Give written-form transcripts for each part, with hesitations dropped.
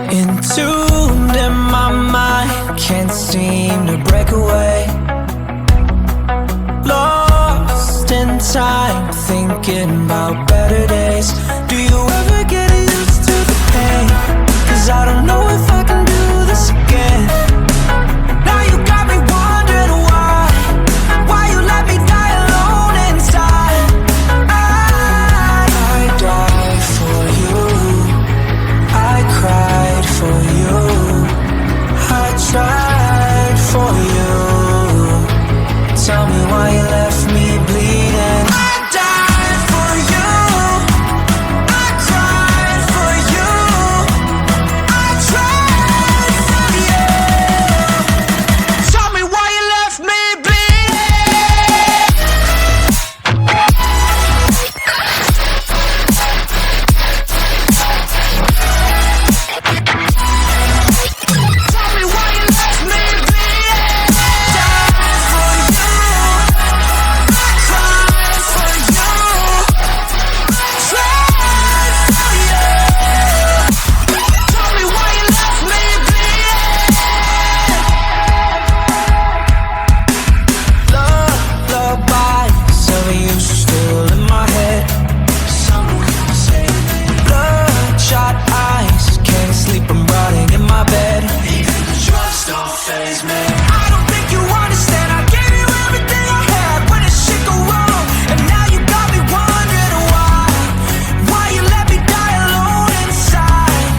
Entombed in my mind, can't seem to break away. Lost in time, thinking about better days. Do you ever get used to the pain? 'Cause I don't know if I can do this again. Now you got me wondering why you let me die alone inside. I died for you, I cried for you, I tried for you. Tell me why you left me bleeding. I died for you, I cried for you, I tried for you. Tell me why you left me bleeding. Tell me why you left me bleeding. Died for you, I cried for you, I tried for you. Tell me why you left me bleeding. Lullabies of you still in my head. Someone save me. Bloodshot eyes, can't sleep, I'm rotting in my bed. Even the drugs don't faze me. I don't think you understand. I gave you everything I had when the shit go wrong, and now you got me wondering why you let me die alone inside.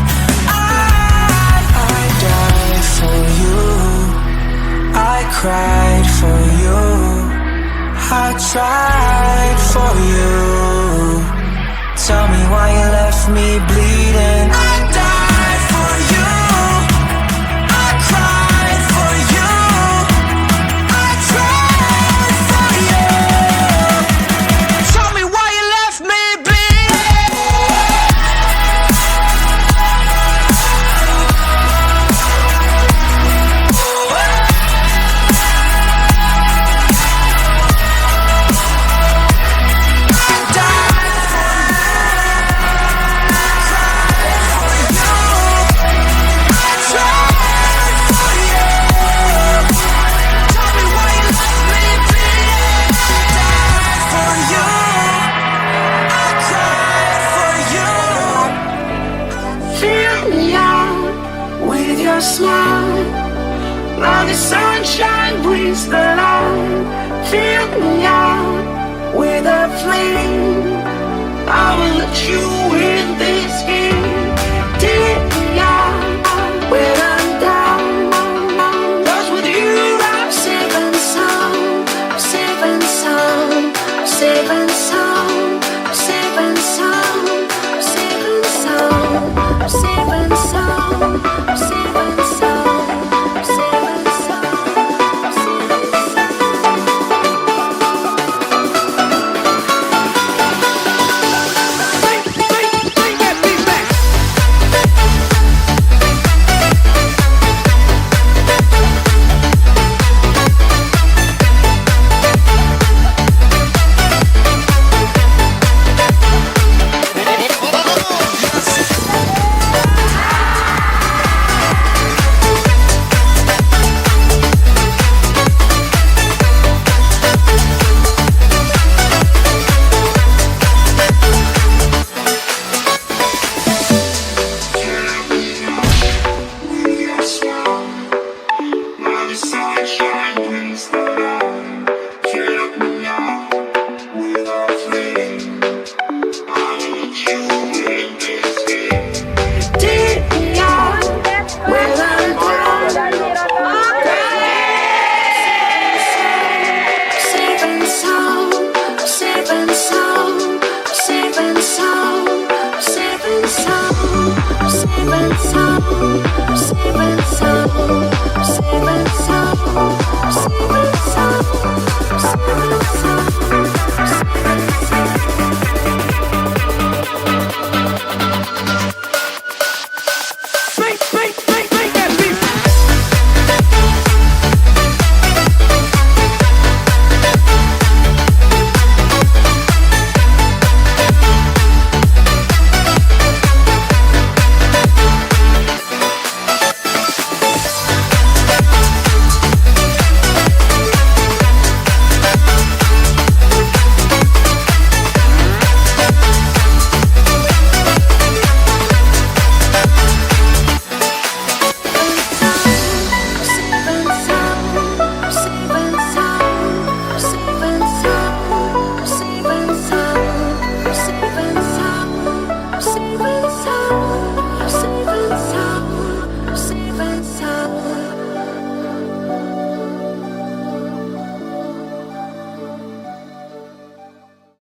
I died for you, I cried for you, I tried for you. Tell me why you left me bleeding. I died for you, I cried for you, I tried for you. Tell me why you left me bleeding. Fill me out with your smile, like the sunshine brings the light. Fill me out with a flame, I will let you in this game. Take me out when I'm down, 'cause with you I'm safe and sound, I'm safe and sound, I'm safe and sound.